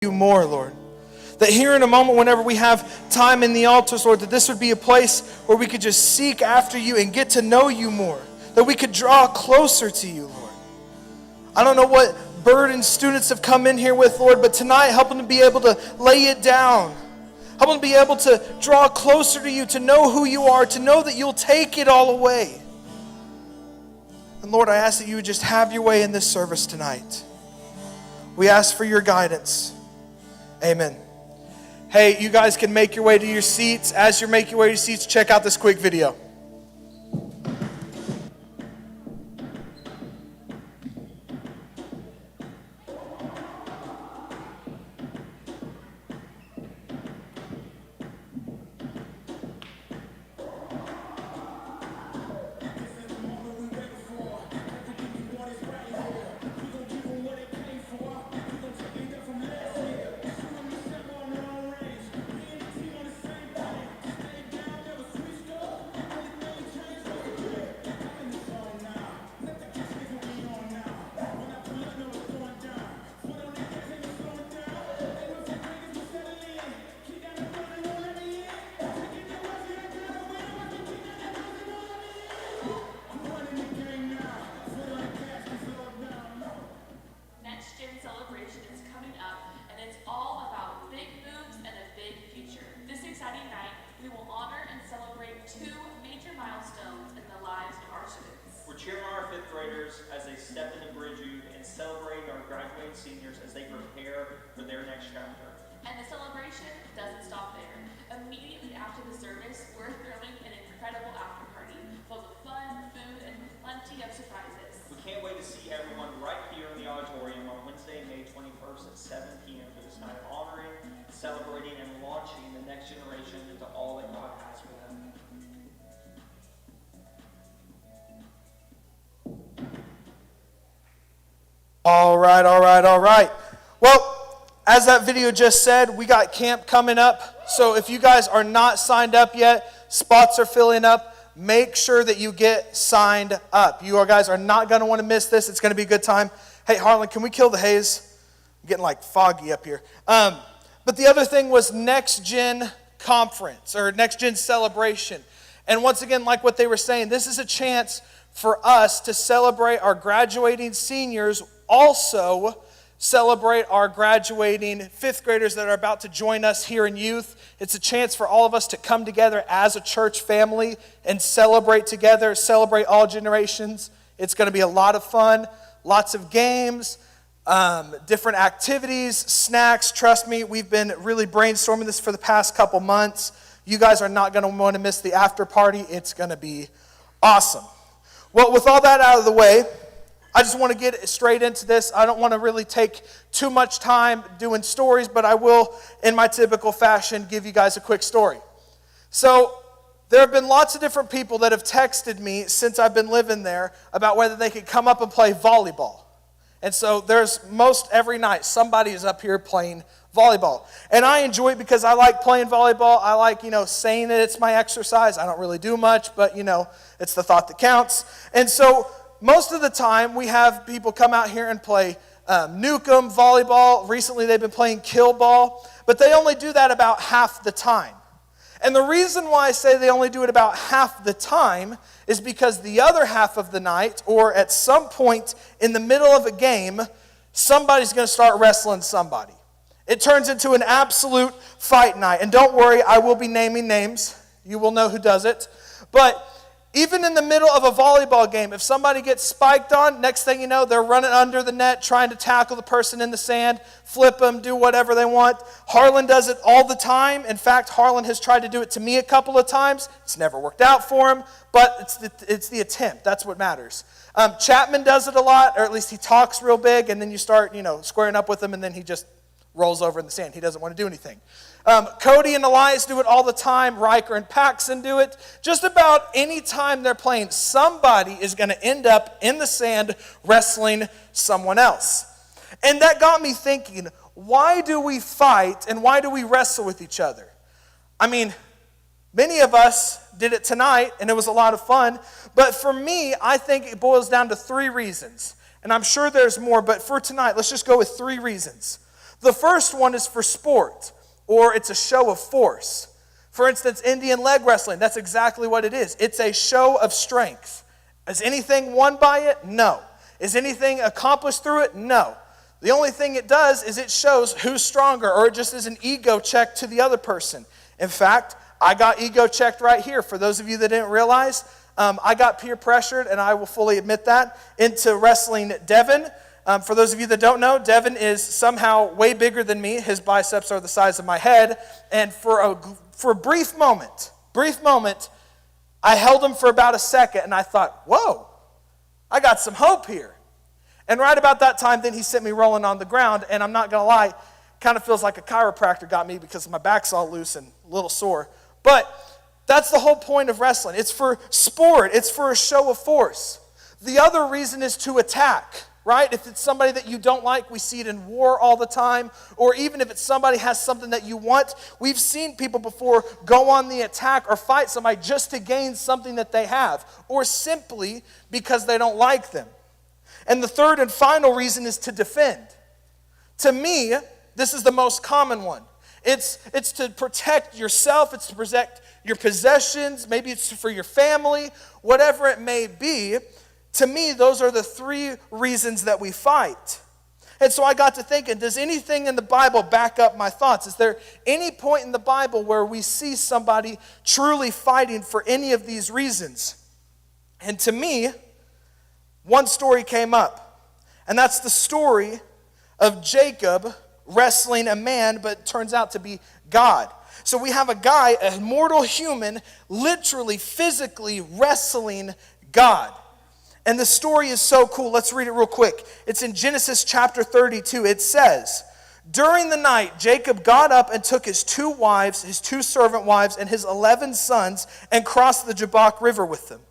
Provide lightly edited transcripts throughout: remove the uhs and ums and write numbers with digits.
you more, Lord. That here in a moment, whenever we have time in the altars, Lord, that this would be a place where we could just seek after you and get to know you more. That we could draw closer to you, Lord. I don't know what burden students have come in here with, Lord, but tonight help them to be able to lay it down. Help them to be able to draw closer to you, to know who you are, to know that you'll take it all away. And Lord, I ask that you would just have your way in this service tonight. We ask for your guidance. Amen. Hey, you guys can make your way to your seats. As you're making your way to your seats, check out this quick video. As they step into Bridgeview and celebrate our graduating seniors as they prepare for their next chapter. And the celebration doesn't stop there. Immediately after the service, we're throwing an incredible after party full of fun, food, and plenty of surprises. We can't wait to see everyone right here in the auditorium on Wednesday, May 21st at 7 p.m. for this night of honoring, celebrating, and launching the next generation into all that God has for them. All right. Well, as that video just said, we got camp coming up. So if you guys are not signed up yet, spots are filling up. Make sure that you get signed up. You guys are not going to want to miss this. It's going to be a good time. Hey, Harlan, can we kill the haze? I'm getting like foggy up here. But the other thing was Next Gen Conference or Next Gen Celebration. And once again, like what they were saying, this is a chance for us to celebrate our graduating seniors, also celebrate our graduating fifth graders that are about to join us here in youth. It's a chance for all of us to come together as a church family and celebrate together, celebrate all generations. It's going to be a lot of fun, lots of games, different activities, snacks. Trust me, we've been really brainstorming this for the past couple months. You guys are not going to want to miss the after party. It's going to be awesome. Well, with all that out of the way, I just want to get straight into this. I don't want to really take too much time doing stories, but I will, in my typical fashion, give you guys a quick story. So there have been lots of different people that have texted me since I've been living there about whether they could come up and play volleyball. And so there's most every night somebody is up here playing volleyball. And I enjoy it because I like playing volleyball. I like, saying that it's my exercise. I don't really do much, but, it's the thought that counts. And so most of the time we have people come out here and play Newcomb volleyball. Recently they've been playing kill ball, but they only do that about half the time. And the reason why I say they only do it about half the time is because the other half of the night, or at some point in the middle of a game, somebody's going to start wrestling somebody. It turns into an absolute fight night. And don't worry, I will be naming names. You will know who does it. But even in the middle of a volleyball game, if somebody gets spiked on, next thing you know, they're running under the net, trying to tackle the person in the sand, flip them, do whatever they want. Harlan does it all the time. In fact, Harlan has tried to do it to me a couple of times. It's never worked out for him, but it's the attempt. That's what matters. Chapman does it a lot, or at least he talks real big, and then you start, squaring up with him, and then he just rolls over in the sand. He doesn't want to do anything. Cody and Elias do it all the time. Riker and Paxson do it. Just about any time they're playing, somebody is going to end up in the sand wrestling someone else. And that got me thinking, why do we fight and why do we wrestle with each other? I mean, many of us did it tonight and it was a lot of fun. But for me, I think it boils down to 3 reasons. And I'm sure there's more, but for tonight, let's just go with 3 reasons. The first one is for sport, or it's a show of force. For instance, Indian leg wrestling, that's exactly what it is. It's a show of strength. Is anything won by it? No. Is anything accomplished through it? No. The only thing it does is it shows who's stronger, or it just is an ego check to the other person. In fact, I got ego checked right here. For those of you that didn't realize, I got peer pressured, and I will fully admit that, into wrestling Devin. For those of you that don't know, Devin is somehow way bigger than me. His biceps are the size of my head. And for a brief moment, I held him for about a second, and I thought, whoa, I got some hope here. And right about that time, then he sent me rolling on the ground, and I'm not going to lie, kind of feels like a chiropractor got me because my back's all loose and a little sore. But that's the whole point of wrestling. It's for sport. It's for a show of force. The other reason is to attack, right? If it's somebody that you don't like, we see it in war all the time. Or even if it's somebody has something that you want, we've seen people before go on the attack or fight somebody just to gain something that they have, or simply because they don't like them. And the third and final reason is to defend. To me, this is the most common one. It's to protect yourself. It's to protect your possessions. Maybe it's for your family, whatever it may be. To me, those are the three reasons that we fight. And so I got to thinking, does anything in the Bible back up my thoughts? Is there any point in the Bible where we see somebody truly fighting for any of these reasons? And to me, one story came up, and that's the story of Jacob wrestling a man, but it turns out to be God. So we have a guy, a mortal human, literally, physically wrestling God. And the story is so cool. Let's read it real quick. It's in Genesis chapter 32. It says, "During the night, Jacob got up and took his 2 wives, his 2 servant wives, and his 11 sons, and crossed the Jabbok River with them.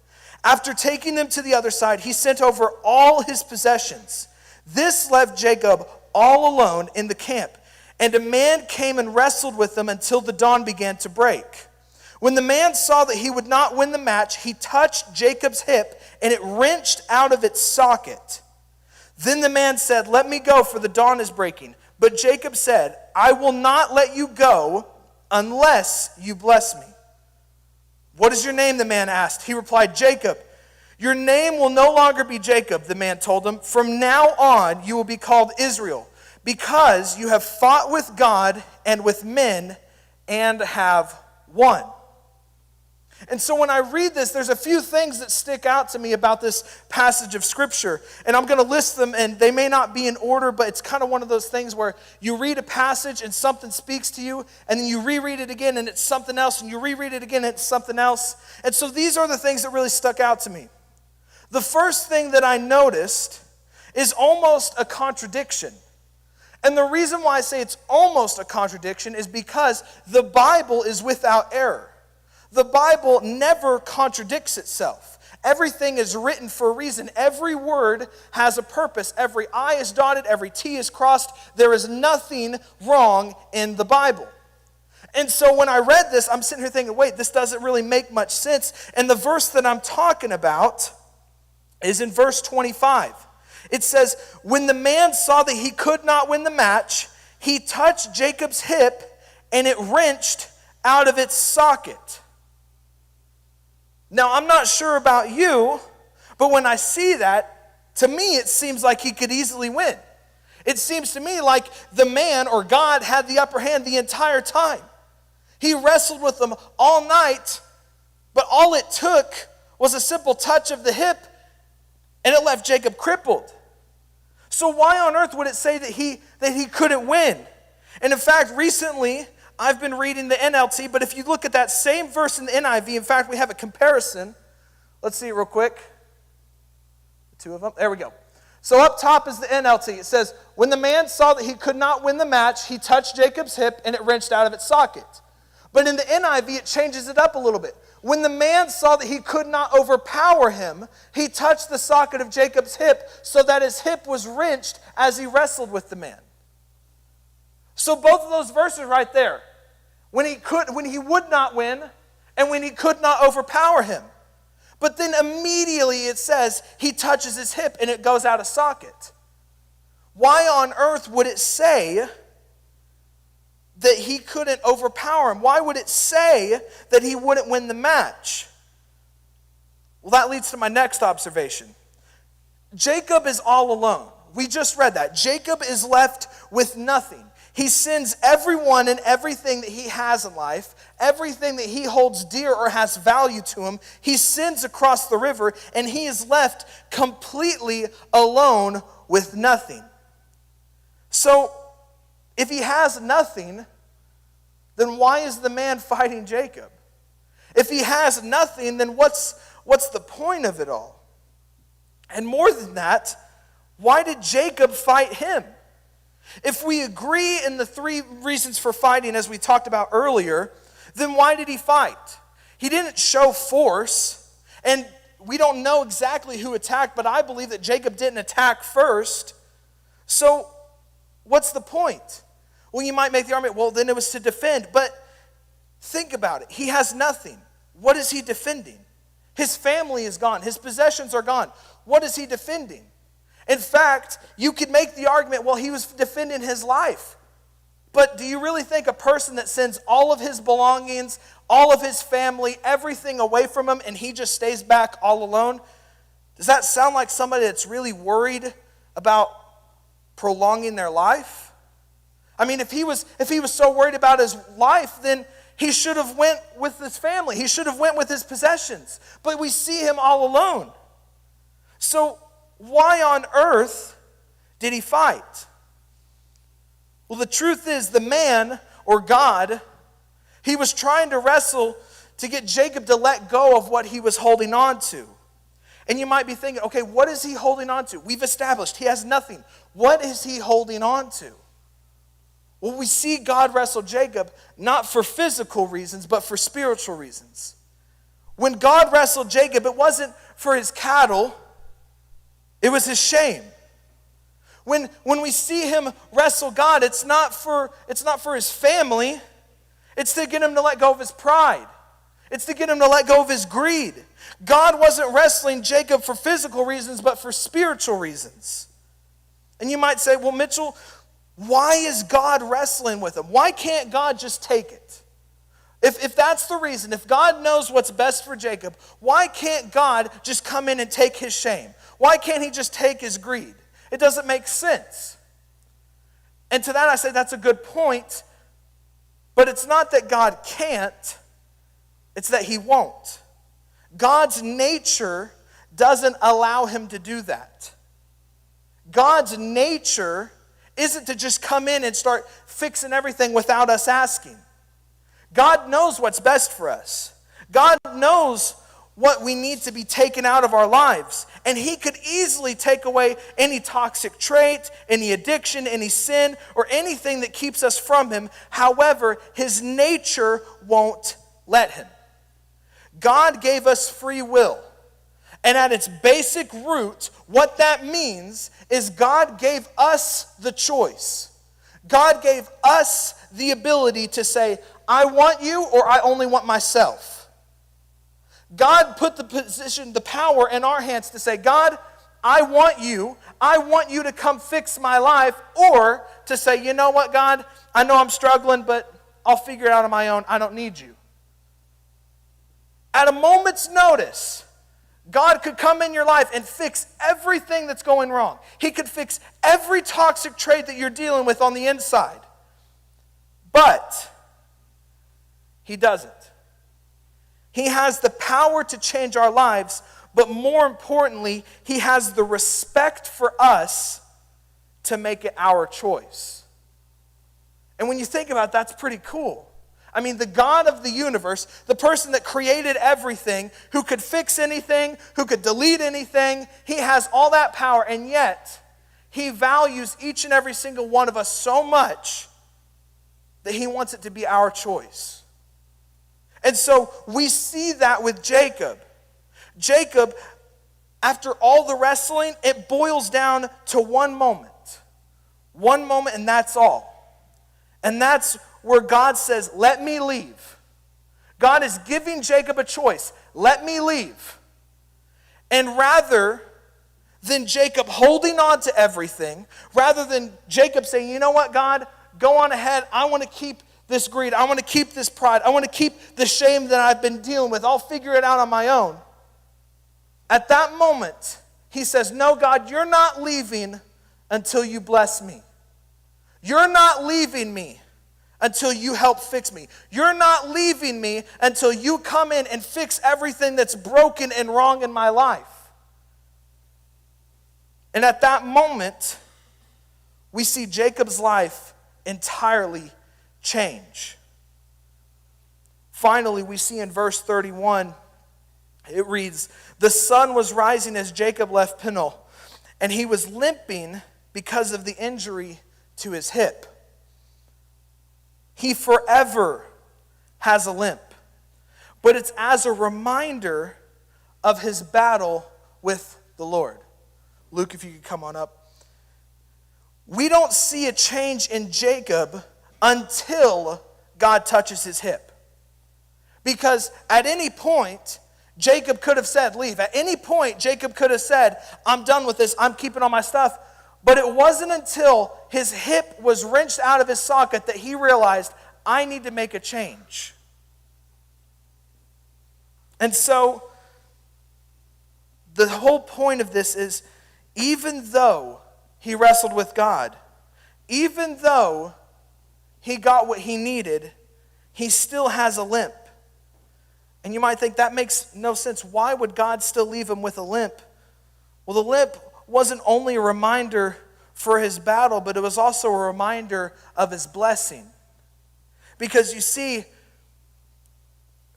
After taking them to the other side, he sent over all his possessions. This left Jacob all alone in the camp, and a man came and wrestled with him until the dawn began to break. When the man saw that he would not win the match, he touched Jacob's hip, and it wrenched out of its socket. Then the man said, 'Let me go, for the dawn is breaking.' But Jacob said, 'I will not let you go unless you bless me.' 'What is your name?' the man asked. He replied, 'Jacob.' 'Your name will no longer be Jacob,' the man told him. 'From now on you will be called Israel, because you have fought with God and with men and have won.'" And so when I read this, there's a few things that stick out to me about this passage of Scripture. And I'm going to list them, and they may not be in order, but it's kind of one of those things where you read a passage and something speaks to you, and then you reread it again and it's something else, and you reread it again and it's something else. And so these are the things that really stuck out to me. The first thing that I noticed is almost a contradiction. And the reason why I say it's almost a contradiction is because the Bible is without error. The Bible never contradicts itself. Everything is written for a reason. Every word has a purpose. Every I is dotted, every T is crossed. There is nothing wrong in the Bible. And so when I read this, I'm sitting here thinking, wait, this doesn't really make much sense. And the verse that I'm talking about is in verse 25. It says, "When the man saw that he could not win the match, he touched Jacob's hip, and it wrenched out of its socket." Now, I'm not sure about you, but when I see that, to me it seems like he could easily win. It seems to me like the man or God had the upper hand the entire time. He wrestled with them all night, but all it took was a simple touch of the hip, and it left Jacob crippled. So why on earth would it say that he couldn't win? And in fact, recently, I've been reading the NLT, but if you look at that same verse in the NIV, in fact, we have a comparison. Let's see it real quick. 2 of them. There we go. So up top is the NLT. It says, "When the man saw that he could not win the match, he touched Jacob's hip, and it wrenched out of its socket." But in the NIV, it changes it up a little bit. "When the man saw that he could not overpower him, he touched the socket of Jacob's hip, so that his hip was wrenched as he wrestled with the man." So both of those verses right there, when he would not win, and when he could not overpower him. But then immediately it says he touches his hip and it goes out of socket. Why on earth would it say that he couldn't overpower him? Why would it say that he wouldn't win the match? Well, that leads to my next observation. Jacob is all alone. We just read that. Jacob is left with nothing. He sends everyone and everything that he has in life, everything that he holds dear or has value to him, he sends across the river, and he is left completely alone with nothing. So, if he has nothing, then why is the man fighting Jacob? If he has nothing, then what's the point of it all? And more than that, why did Jacob fight him? If we agree in the three reasons for fighting as we talked about earlier, then why did he fight? He didn't show force, and we don't know exactly who attacked, but I believe that Jacob didn't attack first. So, what's the point? Well, you might make the argument, well, then it was to defend, but think about it. He has nothing. What is he defending? His family is gone. His possessions are gone. What is he defending? In fact, you could make the argument, well, he was defending his life. But do you really think a person that sends all of his belongings, all of his family, everything away from him, and he just stays back all alone, does that sound like somebody that's really worried about prolonging their life? I mean, if he was so worried about his life, then he should have went with his family. He should have went with his possessions. But we see him all alone. So why on earth did he fight? Well, the truth is the man, or God, he was trying to wrestle to get Jacob to let go of what he was holding on to. And you might be thinking, okay, what is he holding on to? We've established he has nothing. What is he holding on to? Well, we see God wrestle Jacob not for physical reasons, but for spiritual reasons. When God wrestled Jacob, it wasn't for his cattle, it was his shame. When we see him wrestle God, it's not for his family. It's to get him to let go of his pride. It's to get him to let go of his greed. God wasn't wrestling Jacob for physical reasons, but for spiritual reasons. And you might say, well, Mitchell, why is God wrestling with him? Why can't God just take it? If that's the reason, if God knows what's best for Jacob, why can't God just come in and take his shame? Why can't he just take his greed? It doesn't make sense. And to that I say that's a good point, but it's not that God can't, it's that he won't. God's nature doesn't allow him to do that. God's nature isn't to just come in and start fixing everything without us asking. God knows what's best for us. God knows what we need to be taken out of our lives. And he could easily take away any toxic trait, any addiction, any sin, or anything that keeps us from him. However, his nature won't let him. God gave us free will. And at its basic root, what that means is God gave us the choice. God gave us the ability to say, I want you, or I only want myself. God put the power in our hands to say, God, I want you to come fix my life, or to say, you know what, God, I know I'm struggling, but I'll figure it out on my own. I don't need you. At a moment's notice, God could come in your life and fix everything that's going wrong. He could fix every toxic trait that you're dealing with on the inside. But he doesn't. He has the power to change our lives, but more importantly, he has the respect for us to make it our choice. And when you think about it, that's pretty cool. I mean, the God of the universe, the person that created everything, who could fix anything, who could delete anything, he has all that power, and yet he values each and every single one of us so much that he wants it to be our choice. And so we see that with Jacob. Jacob, after all the wrestling, it boils down to one moment. One moment, and that's all. And that's where God says, let me leave. God is giving Jacob a choice. Let me leave. And rather than Jacob holding on to everything, rather than Jacob saying, you know what, God, go on ahead. I want to keep this greed. I want to keep this pride. I want to keep the shame that I've been dealing with. I'll figure it out on my own. At that moment, he says, no, God, you're not leaving until you bless me. You're not leaving me until you help fix me. You're not leaving me until you come in and fix everything that's broken and wrong in my life. And at that moment, we see Jacob's life entirely change. Finally, we see in verse 31, it reads, the sun was rising as Jacob left Peniel, and he was limping because of the injury to his hip. He forever has a limp, but it's as a reminder of his battle with the Lord. Luke, if you could come on up. We don't see a change in Jacob until God touches his hip. Because at any point, Jacob could have said, leave. At any point, Jacob could have said, I'm done with this. I'm keeping all my stuff. But it wasn't until his hip was wrenched out of his socket that he realized, I need to make a change. And so, the whole point of this is, even though he wrestled with God, even though he got what he needed, he still has a limp. And you might think that makes no sense. Why would God still leave him with a limp? Well, the limp wasn't only a reminder for his battle, but it was also a reminder of his blessing. Because you see,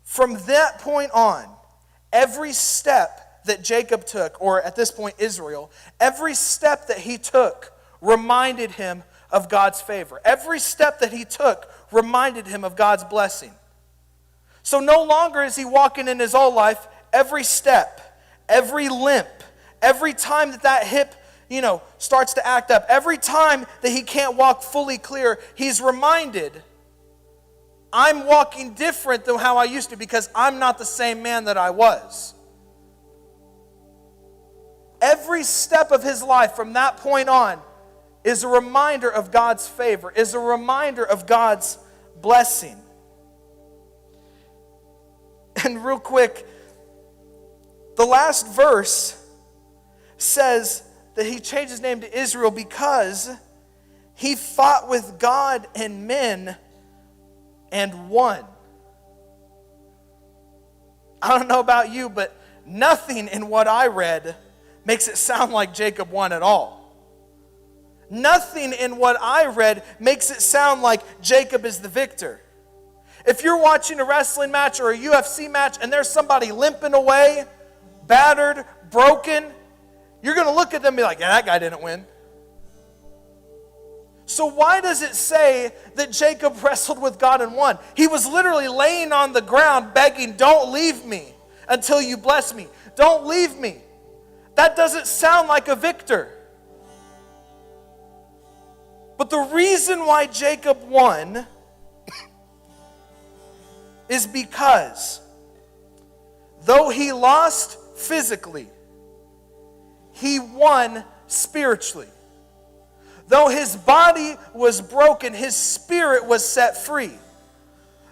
from that point on, every step that Jacob took, or at this point Israel, every step that he took reminded him of God's favor. Every step that he took reminded him of God's blessing. So no longer is he walking in his old life, every step, every limp, every time that hip, starts to act up, every time that he can't walk fully clear, he's reminded, I'm walking different than how I used to because I'm not the same man that I was. Every step of his life from that point on is a reminder of God's favor, is a reminder of God's blessing. And real quick, the last verse says that he changed his name to Israel because he fought with God and men and won. I don't know about you, but nothing in what I read makes it sound like Jacob won at all. Nothing in what I read makes it sound like Jacob is the victor. If you're watching a wrestling match or a UFC match and there's somebody limping away, battered, broken, you're going to look at them and be like, yeah, that guy didn't win. So why does it say that Jacob wrestled with God and won? He was literally laying on the ground begging, don't leave me until you bless me. Don't leave me. That doesn't sound like a victor. But the reason why Jacob won is because though he lost physically, he won spiritually. Though his body was broken, his spirit was set free.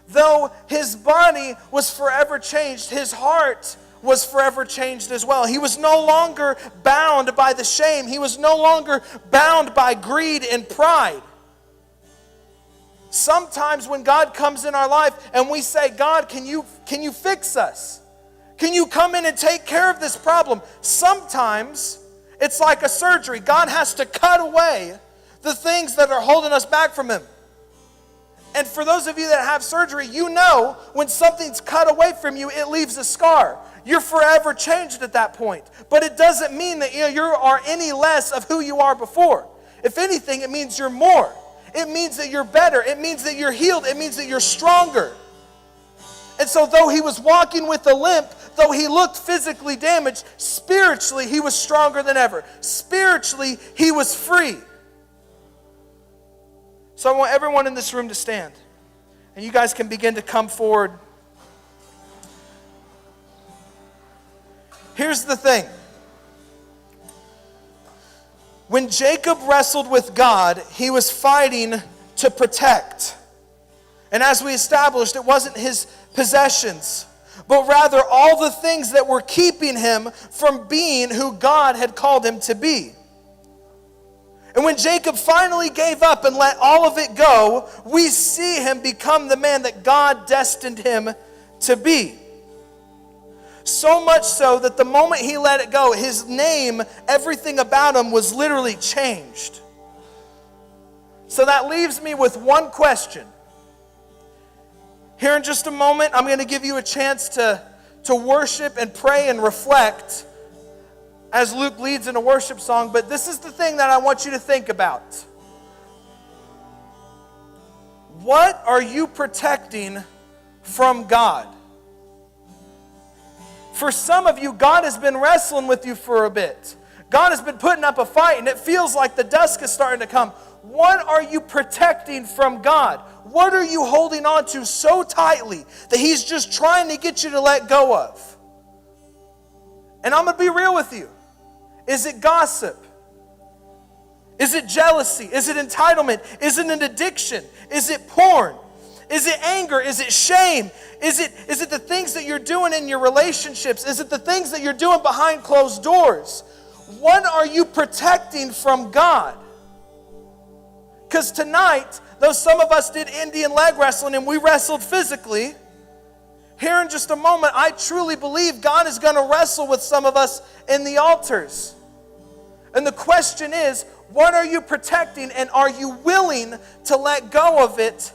Though his body was forever changed, his heart was forever changed as well. He was no longer bound by the shame. He was no longer bound by greed and pride. Sometimes when God comes in our life and we say, God, can you fix us? Can you come in and take care of this problem? Sometimes it's like a surgery. God has to cut away the things that are holding us back from Him. And for those of you that have surgery, you know when something's cut away from you, it leaves a scar. You're forever changed at that point. But it doesn't mean that you are any less of who you are before. If anything, it means you're more. It means that you're better. It means that you're healed. It means that you're stronger. And so though he was walking with a limp, though he looked physically damaged, spiritually he was stronger than ever. Spiritually, he was free. So I want everyone in this room to stand. And you guys can begin to come forward. Here's the thing. When Jacob wrestled with God, he was fighting to protect. And as we established, it wasn't his possessions, but rather all the things that were keeping him from being who God had called him to be. And when Jacob finally gave up and let all of it go, we see him become the man that God destined him to be. So much so that the moment he let it go, his name, everything about him was literally changed. So that leaves me with one question. Here in just a moment, I'm going to give you a chance to worship and pray and reflect as Luke leads in a worship song. But this is the thing that I want you to think about. What are you protecting from God? For some of you, God has been wrestling with you for a bit. God has been putting up a fight, and it feels like the dusk is starting to come. What are you protecting from God? What are you holding on to so tightly that He's just trying to get you to let go of? And I'm going to be real with you. Is it gossip? Is it jealousy? Is it entitlement? Is it an addiction? Is it porn? Is it anger? Is it shame? Is it the things that you're doing in your relationships? Is it the things that you're doing behind closed doors? What are you protecting from God? Because tonight, though some of us did Indian leg wrestling and we wrestled physically, here in just a moment, I truly believe God is going to wrestle with some of us in the altars. And the question is, what are you protecting, and are you willing to let go of it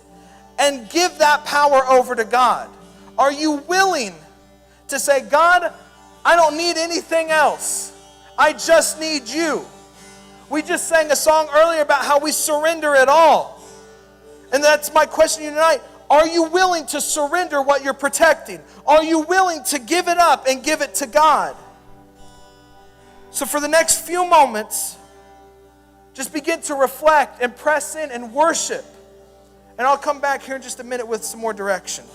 and give that power over to God? Are you willing to say, God, I don't need anything else. I just need you. We just sang a song earlier about how we surrender it all. And that's my question to you tonight. Are you willing to surrender what you're protecting? Are you willing to give it up and give it to God? So for the next few moments, just begin to reflect and press in and worship. And I'll come back here in just a minute with some more direction.